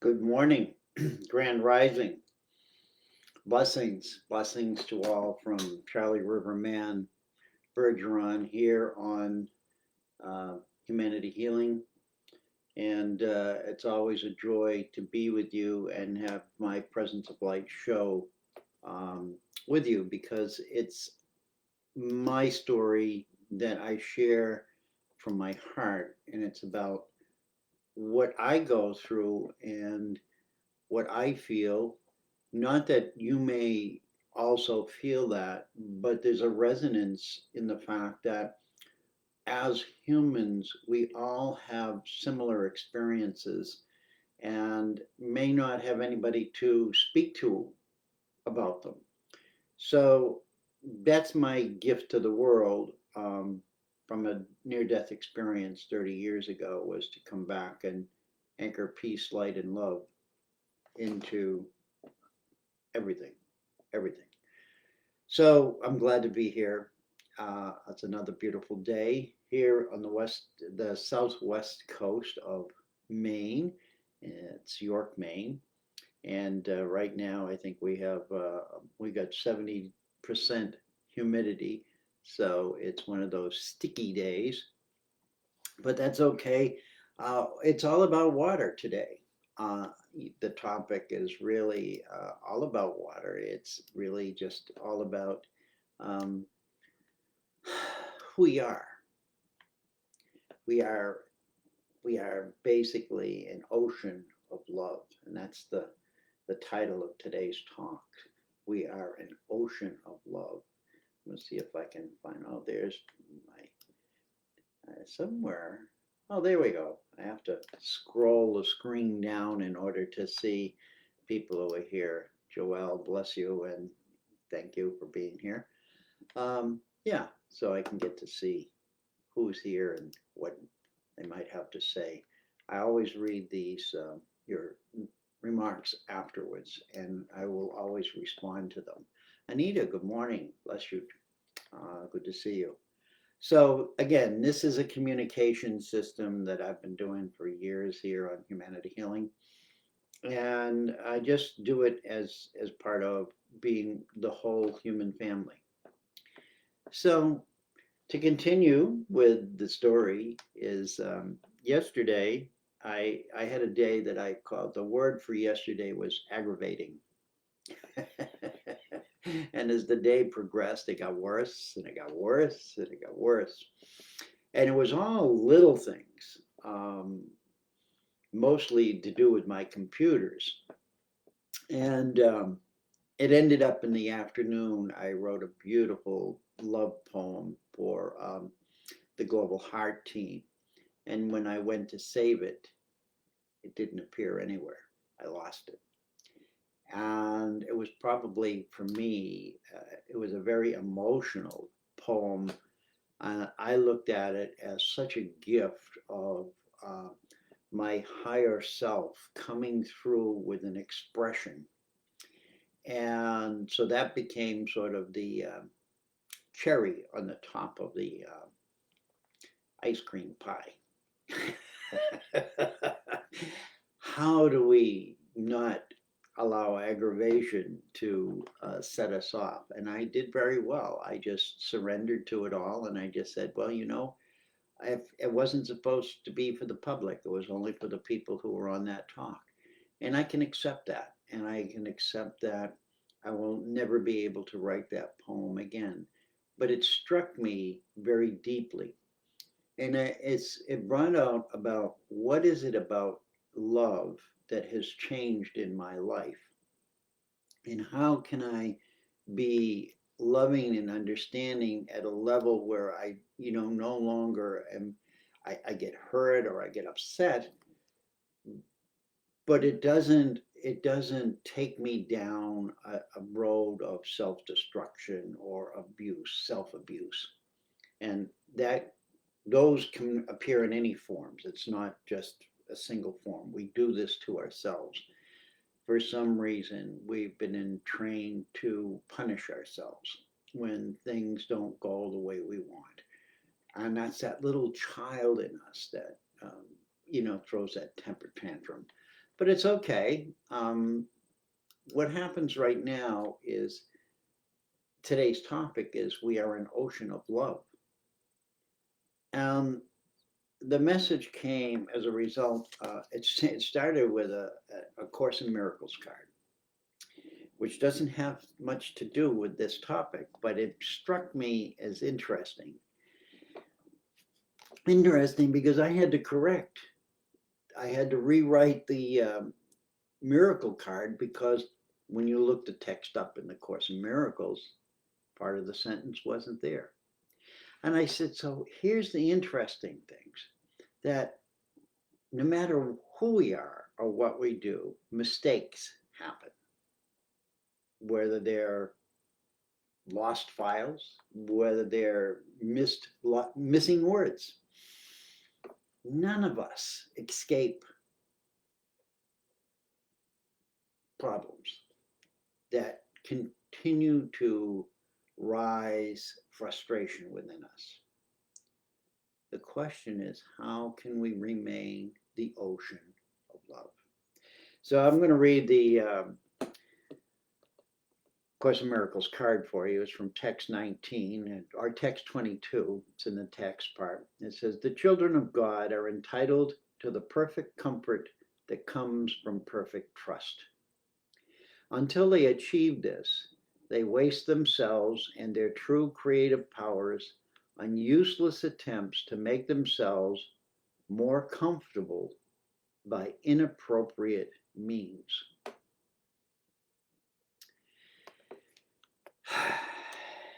Good morning, Grand Rising. Blessings to all from Charlie River Man Bergeron here on uh, Humanity Healing. And it's always a joy to be with you and have my Presence of Light show um, with you because it's my story that I share from my heart. And it's about what I go through and what I feel. Not that you may also feel that, but there's a resonance in the fact that as humans, we all have similar experiences and may not have anybody to speak to about them. So that's my gift to the world from a near death experience 30 years ago was to come back and anchor peace, light, and love into everything, everything. So I'm glad to be here. It's another beautiful day here on the southwest coast of Maine. It's York, Maine, and right now I think we got 70% humidity, so it's one of those sticky days. But that's okay. It's all about water today. Uh, the topic is really all about water. It's really just all about um, who we are. We are we are basically an ocean of love, and that's the title of today's talk. We are an ocean of love. Let's see if I can find. Oh, there's my somewhere. Oh, there we go. I have to scroll the screen down in order to see people over here. Joelle, bless you, and thank you for being here. Yeah, so I can get to see who's here and what they might have to say. I always read these your remarks afterwards, and I will always respond to them. Anita, good morning. Bless you. Good to see you. So again, this is a communication system that I've been doing for years here on Humanity Healing, and I just do it as part of being the whole human family. So to continue with the story is yesterday I had a day that I called the word for yesterday was aggravating. And as the day progressed, it got worse and it got worse and it got worse. And it was all little things, mostly to do with my computers. And it ended up in the afternoon. I wrote a beautiful love poem for the Global Heart team. And when I went to save it, it didn't appear anywhere. I lost it. And it was probably for me, it was a very emotional poem. And I looked at it as such a gift of uh, my higher self coming through with an expression. And so that became sort of the cherry on the top of the ice cream pie. How do we not allow aggravation to set us off? And I did very well. I just surrendered to it all and I just said, well, if it wasn't supposed to be for the public, it was only for the people who were on that talk. And I can accept that. And I can accept that I will never be able to write that poem again. But it struck me very deeply. And it brought out about what is it about love that has changed in my life? And how can I be loving and understanding at a level where I no longer I get hurt or I get upset, but it doesn't take me down a road of self-destruction or abuse, self-abuse. And that those can appear in any forms. It's not just a single form. We do this to ourselves. For some reason, we've been trained to punish ourselves when things don't go the way we want. And that's that little child in us that, throws that temper tantrum. but it's okay. What happens right now is today's topic is we are an ocean of love. And the message came as a result, it started with a Course in Miracles card, which doesn't have much to do with this topic, but it struck me as interesting. Interesting because I had to correct, I had to rewrite the miracle card because when you look the text up in the Course in Miracles, part of the sentence wasn't there. And I said, so here's the interesting things that no matter who we are or what we do, mistakes happen, whether they're lost files, whether they're missing words. None of us escape problems that continue to rise frustration within us. The question is, how can we remain the ocean of love? So I'm going to read the Course in Miracles card for you. It's from text 19 or text 22. It's in the text part. It says, the children of God are entitled to the perfect comfort that comes from perfect trust. Until they achieve this, they waste themselves and their true creative powers on useless attempts to make themselves more comfortable by inappropriate means.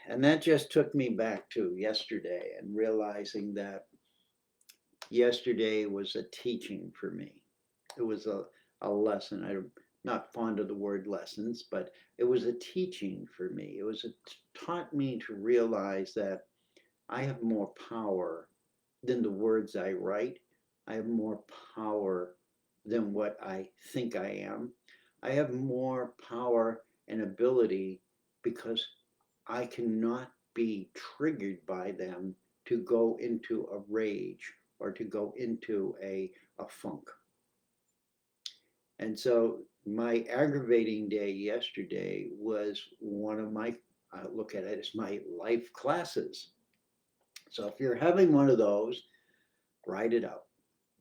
And that just took me back to yesterday and realizing that yesterday was a teaching for me. It was a lesson. I'm not fond of the word lessons, but it was a teaching for me. It taught me to realize that I have more power than the words I write. I have more power than what I think I am. I have more power and ability because I cannot be triggered by them to go into a rage or to go into a funk. And so my aggravating day yesterday was one of my, I look at it as my life classes. So if you're having one of those, write it out.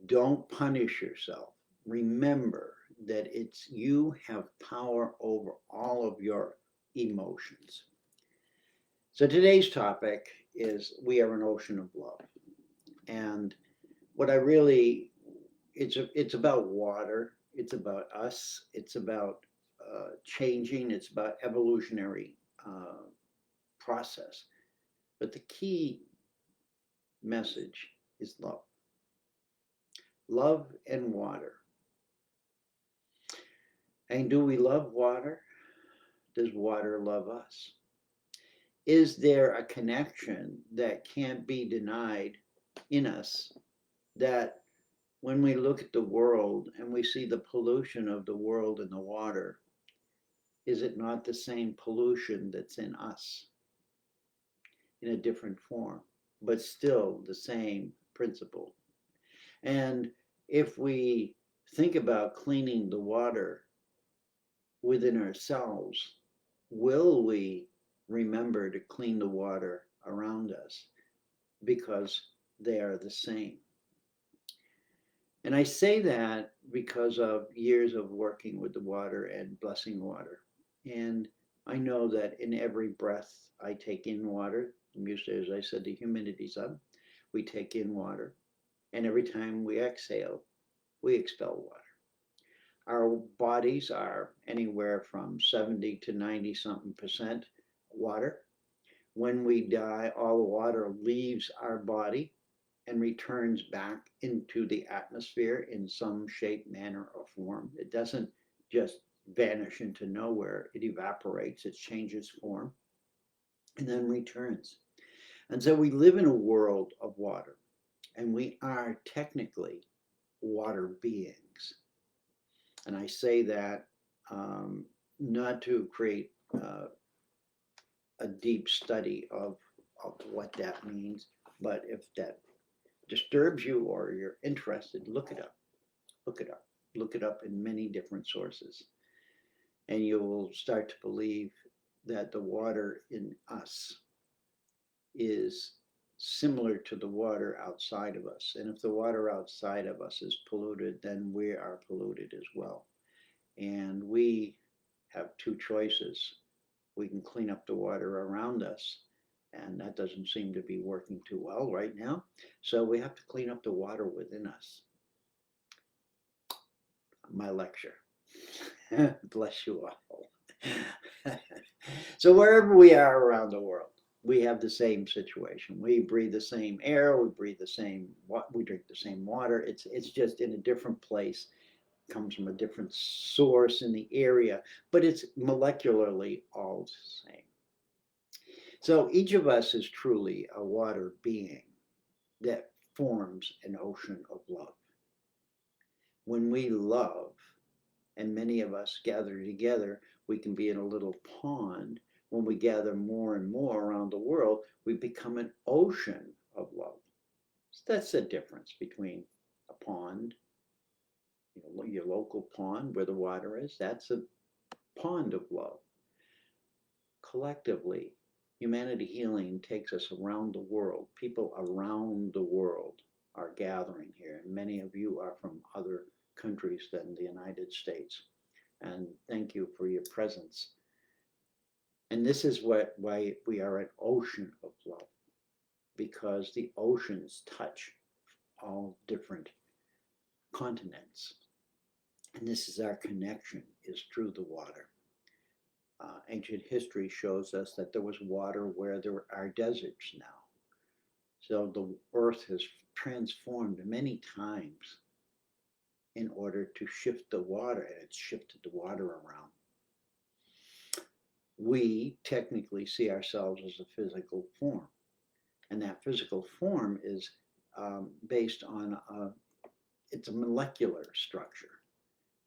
Don't punish yourself. Remember that it's you have power over all of your emotions. So today's topic is we are an ocean of love. And what I really, it's about water. It's about us. It's about changing. It's about evolutionary process. But the key message is love. Love and water. And do we love water? Does water love us? Is there a connection that can't be denied in us that when we look at the world and we see the pollution of the world in the water, is it not the same pollution that's in us in a different form, but still the same principle? And if we think about cleaning the water within ourselves, will we remember to clean the water around us because they are the same? And I say that because of years of working with the water and blessing water. And I know that in every breath I take in water, usually, as I said, the humidity's up, we take in water. And every time we exhale, we expel water. Our bodies are anywhere from 70 to 90 something percent water. When we die, all the water leaves our body and returns back into the atmosphere in some shape, manner, or form. It doesn't just vanish into nowhere, it evaporates, it changes form, and then returns. And so we live in a world of water, and we are technically water beings. And I say that not to create a deep study of what that means, but if that disturbs you or you're interested, look it up. Look it up. Look it up in many different sources, and you will start to believe that the water in us is similar to the water outside of us. And if the water outside of us is polluted, then we are polluted as well. And we have two choices. We can clean up the water around us, and that doesn't seem to be working too well right now. So we have to clean up the water within us. My lecture. Bless you all. So wherever we are around the world, we have the same situation. We breathe the same air. We breathe the same. We drink the same water. It's just in a different place. Comes from a different source in the area, but it's molecularly all the same. So each of us is truly a water being that forms an ocean of love. When we love, and many of us gather together, we can be in a little pond. When we gather more and more around the world, we become an ocean of love. So that's the difference between a pond, your local pond where the water is, that's a pond of love. Collectively, humanity healing takes us around the world. People around the world are gathering here, and many of you are from other countries than the United States. And thank you for your presence. And this is why we are an ocean of love, because the oceans touch all different continents. And this is our connection, is through the water. Ancient history shows us that there was water where there are deserts now. So the earth has transformed many times in order to shift the water, and it's shifted the water around. We technically see ourselves as a physical form, and that physical form is based on it's a molecular structure.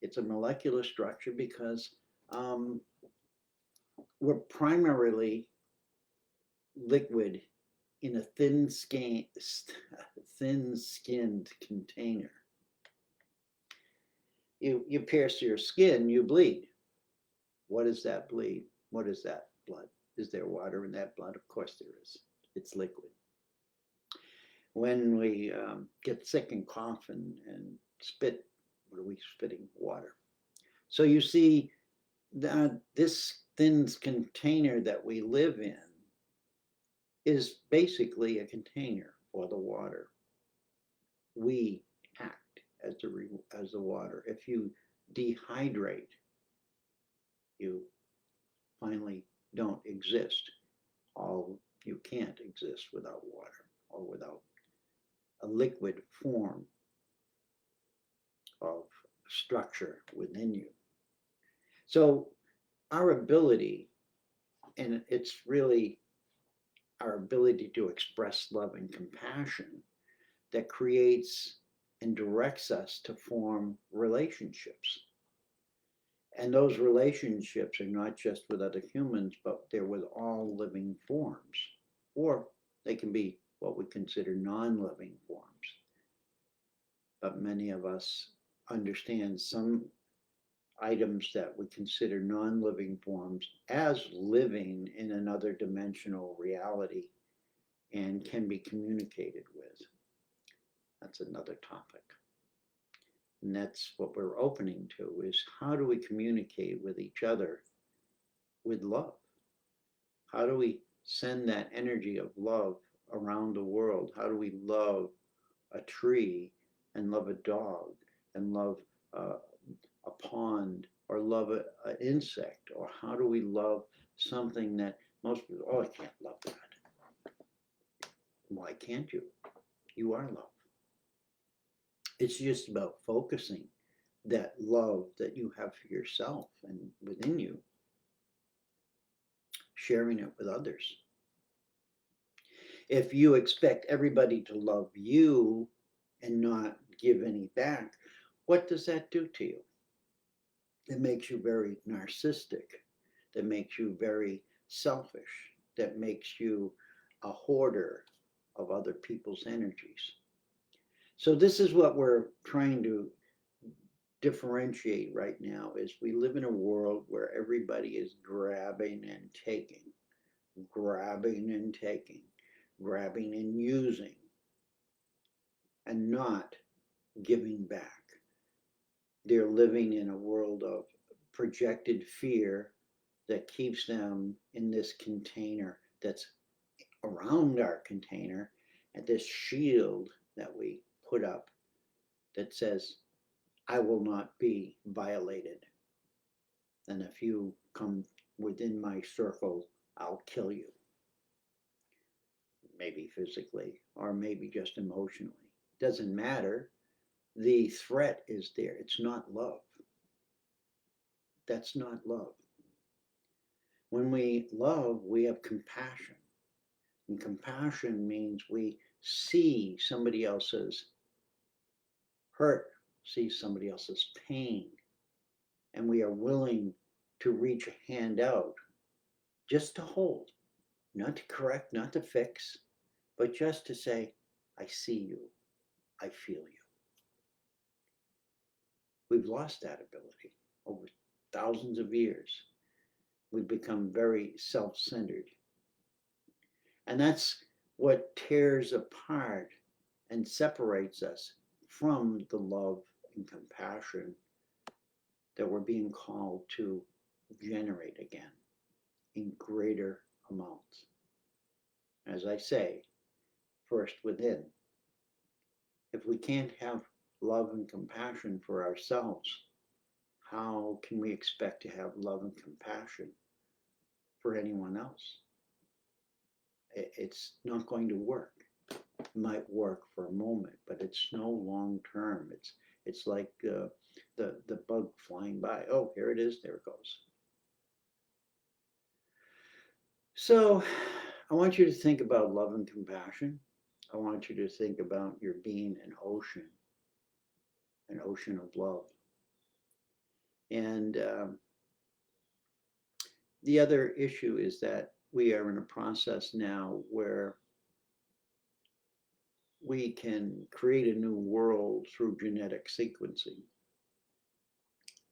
It's a molecular structure because we're primarily liquid in a thin-skinned container. You pierce your skin, you bleed. What is that bleed? What is that blood? Is there water in that blood? Of course there is. It's liquid. When we get sick and cough and spit, what are we spitting? Water. So you see, this thin container that we live in is basically a container for the water. We act as the water. If you dehydrate, you finally don't exist. You can't exist without water or without a liquid form of structure within you. So our ability, and it's really our ability to express love and compassion, that creates and directs us to form relationships. And those relationships are not just with other humans, but they're with all living forms, or they can be what we consider non-living forms. But many of us understand some items that we consider non-living forms as living in another dimensional reality and can be communicated with. That's another topic. And that's what we're opening to, is how do we communicate with each other with love? How do we send that energy of love around the world? How do we love a tree and love a dog and love a pond, or love an insect? Or how do we love something that most people, oh, I can't love that. Why can't you? You are love. It's just about focusing that love that you have for yourself and within you, sharing it with others. If you expect everybody to love you and not give any back, what does that do to you? It makes you very narcissistic. That makes you very selfish. That makes you a hoarder of other people's energies. So this is what we're trying to differentiate right now is we live in a world where everybody is grabbing and taking, grabbing and using, and not giving back. They're living in a world of projected fear that keeps them in this container that's around our container, and this shield that we put up that says, I will not be violated. And if you come within my circle, I'll kill you. Maybe physically or maybe just emotionally. Doesn't matter. The threat is there. It's not love. That's not love. When we love, we have compassion. And compassion means we see somebody else's hurt, see somebody else's pain, and we are willing to reach a hand out just to hold, not to correct, not to fix, but just to say, I see you, I feel you. We've lost that ability over thousands of years. We've become very self centered. And that's what tears apart and separates us from the love and compassion that we're being called to generate again in greater amounts. As I say, first within. If we can't have love and compassion for ourselves, how can we expect to have love and compassion for anyone else? It's not going to work. It might work for a moment, but it's no long term. It's like the bug flying by. Oh, here it is. There it goes. So I want you to think about love and compassion. I want you to think about your being an ocean of love. And the other issue is that we are in a process now where we can create a new world through genetic sequencing.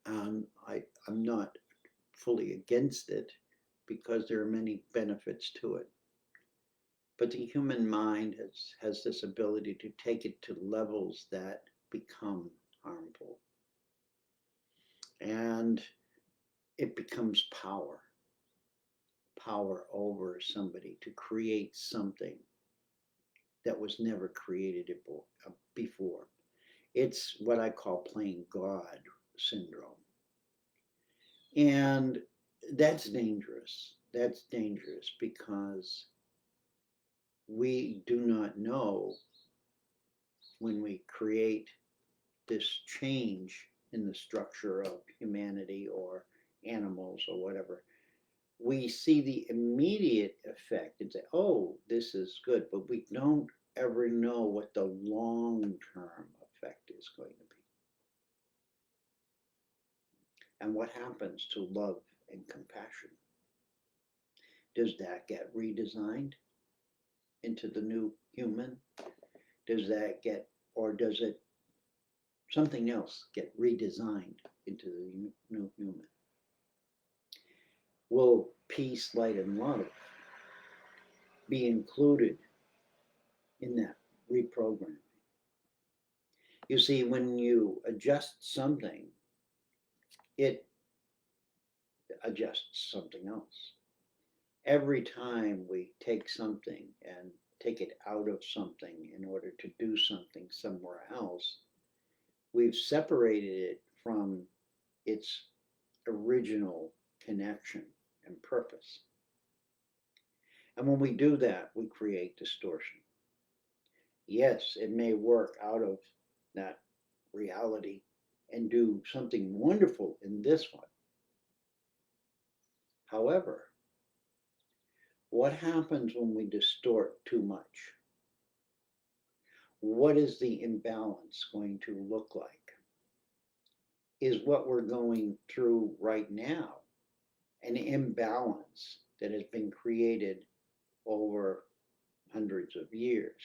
I'm not fully against it because there are many benefits to it. But the human mind has this ability to take it to levels that become harmful. And it becomes power over somebody to create something that was never created before. It's what I call playing God syndrome. And that's dangerous. That's dangerous because we do not know when we create this change in the structure of humanity or animals or whatever. We see the immediate effect and say, oh, this is good, but we don't ever know what the long term effect is going to be. And what happens to love and compassion? Does that get redesigned into the new human? Does that get, or does it something else get redesigned into the new human? Will peace, light, and love be included in that reprogramming? You see, when you adjust something, it adjusts something else. Every time we take something and take it out of something in order to do something somewhere else, we've separated it from its original connection and purpose. And when we do that, we create distortion. Yes, it may work out of that reality and do something wonderful in this one. However, what happens when we distort too much? What is the imbalance going to look like? Is what we're going through right now an imbalance that has been created over hundreds of years?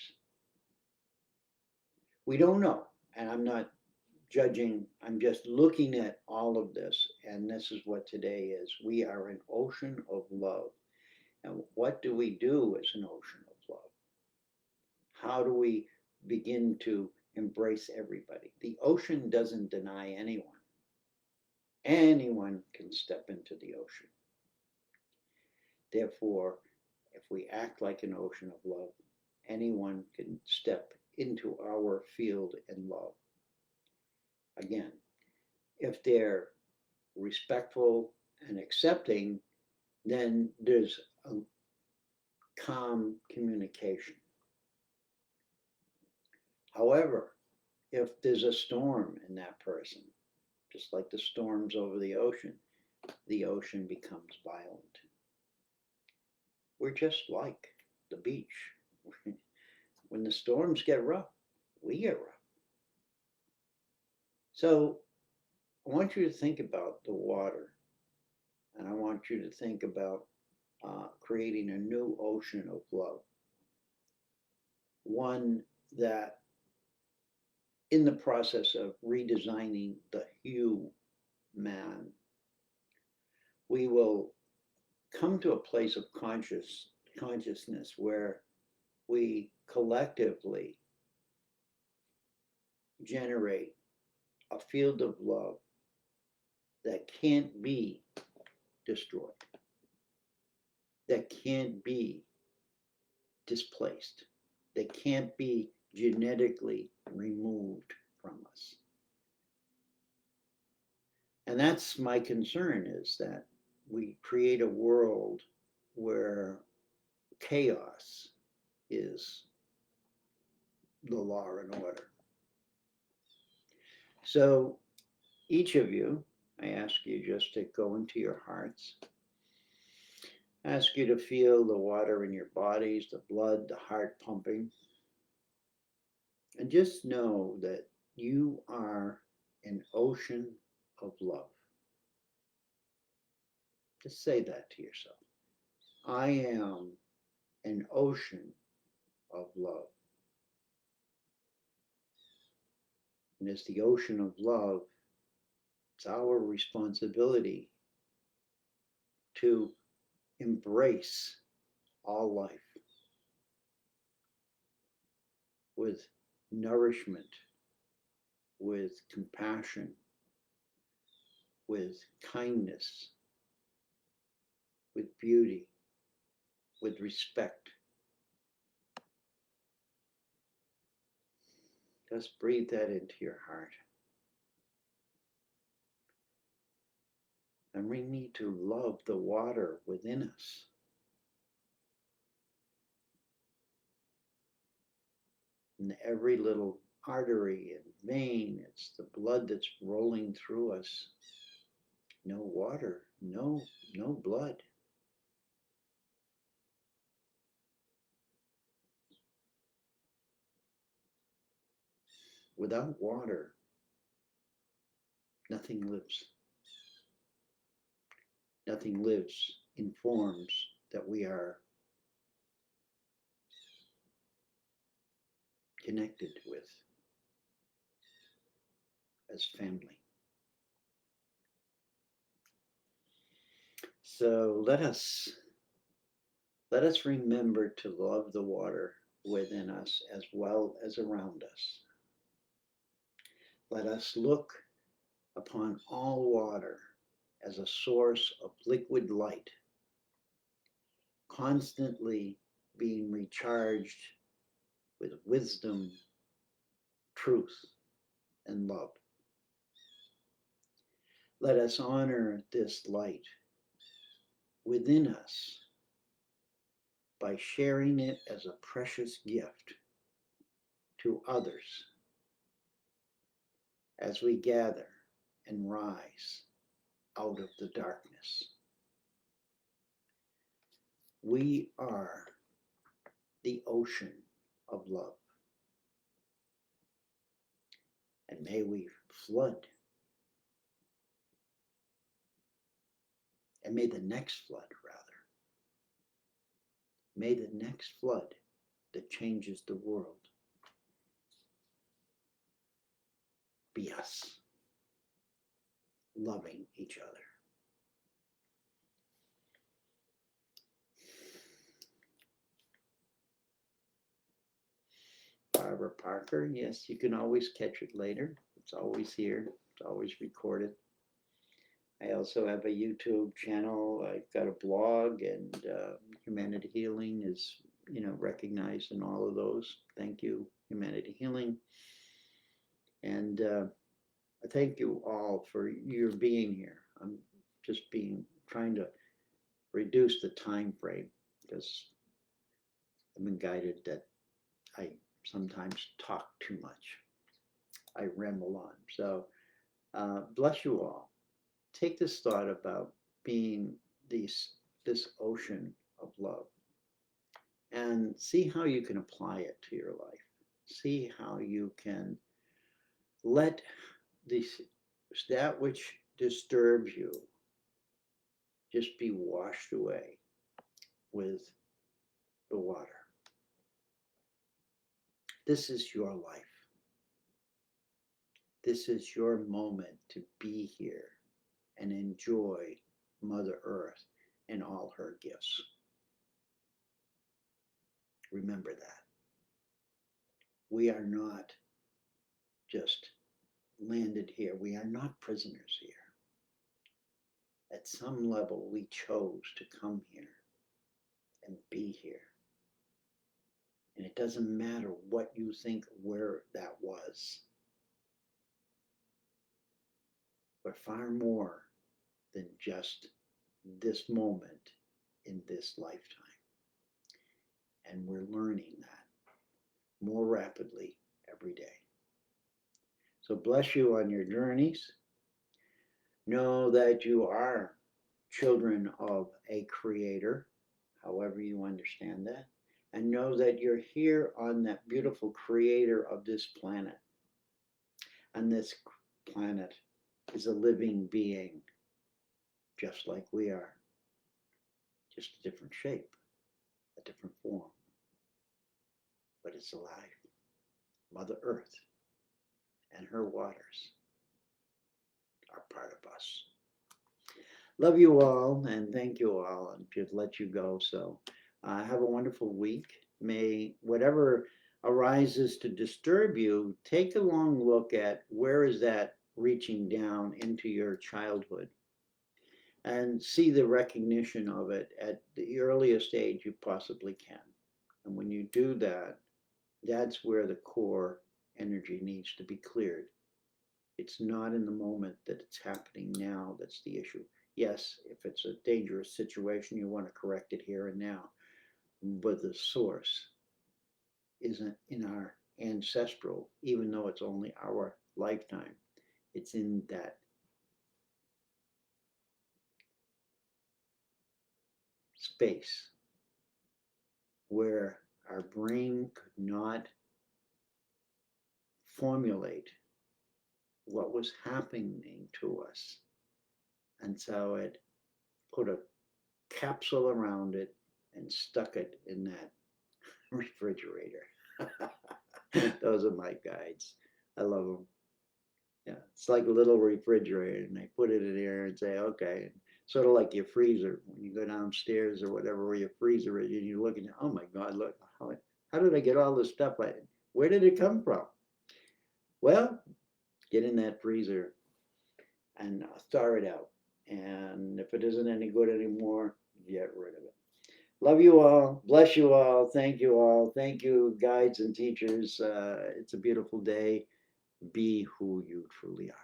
We don't know, and I'm not judging. I'm just looking at all of this, and this is what today is. We are an ocean of love. And what do we do as an ocean of love? How do we begin to embrace everybody? The ocean doesn't deny anyone. Anyone can step into the ocean. Therefore, if we act like an ocean of love, anyone can step into our field in love. Again, if they're respectful and accepting, then there's a calm communication. However, if there's a storm in that person, just like the storms over the ocean becomes violent. We're just like the beach. When the storms get rough, we get rough. So I want you to think about the water, and I want you to think about creating a new ocean of love. One that, in the process of redesigning the hue man, we will come to a place of consciousness where we collectively generate a field of love that can't be destroyed, that can't be displaced, that can't be genetically removed from us. And that's my concern, is that we create a world where chaos is the law and order. So each of you, I ask you just to go into your hearts. I ask you to feel the water in your bodies, the blood, the heart pumping. And just know that you are an ocean of love. Just say that to yourself. I am an ocean of love. And as the ocean of love, it's our responsibility to embrace all life with nourishment, with compassion, with kindness, with beauty, with respect. Just breathe that into your heart. And we need to love the water within us. In every little artery and vein, it's the blood that's rolling through us. No water, no blood. Without water, nothing lives. Nothing lives in forms that we are connected with as family. So let us remember to love the water within us as well as around us. Let us look upon all water as a source of liquid light, constantly being recharged with wisdom, truth, and love. Let us honor this light within us by sharing it as a precious gift to others as we gather and rise out of the darkness. We are the ocean of love. And may we flood. And may the next flood, rather, may the next flood that changes the world be us, loving each other. Barbara Parker, yes, you can always catch it later. It's always here, it's always recorded. I also have a YouTube channel. I've got a blog, and Humanity Healing is, recognized in all of those. Thank you, Humanity Healing. And I thank you all for your being here. I'm just trying to reduce the time frame because I've been guided that I sometimes talk too much. I ramble on. So bless you all. Take this thought about being this ocean of love and see how you can apply it to your life. See how you can let this that which disturbs you just be washed away with the water. This is your life. This is your moment to be here and enjoy Mother Earth and all her gifts. Remember that. We are not just landed here. We are not prisoners here. At some level, we chose to come here and be here. And it doesn't matter what you think where that was. We're far more than just this moment in this lifetime. And we're learning that more rapidly every day. So bless you on your journeys. Know that you are children of a creator, however you understand that. And know that you're here on that beautiful creator of this planet. And this planet is a living being, just like we are. Just a different shape, a different form. But it's alive. Mother Earth and her waters are part of us. Love you all and thank you all, and just let you go. So have a wonderful week. May whatever arises to disturb you, take a long look at where is that reaching down into your childhood and see the recognition of it at the earliest age you possibly can. And when you do that, that's where the core energy needs to be cleared. It's not in the moment that it's happening now that's the issue. Yes, if it's a dangerous situation, you want to correct it here and now. But the source isn't in our ancestral, even though it's only our lifetime. It's in that space where our brain could not formulate what was happening to us. And so it put a capsule around it and stuck it in that refrigerator. Those are my guides. I love them. Yeah, it's like a little refrigerator, and they put it in there and say, okay, sort of like your freezer. When you go downstairs or whatever, where your freezer is, and you look and oh my God, look, how did I get all this stuff? Where did it come from? Well, get in that freezer and thaw it out. And if it isn't any good anymore, get rid of it. Love you all. Bless you all. Thank you all. Thank you, guides and teachers. It's a beautiful day. Be who you truly are.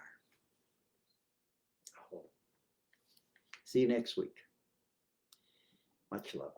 See you next week. Much love.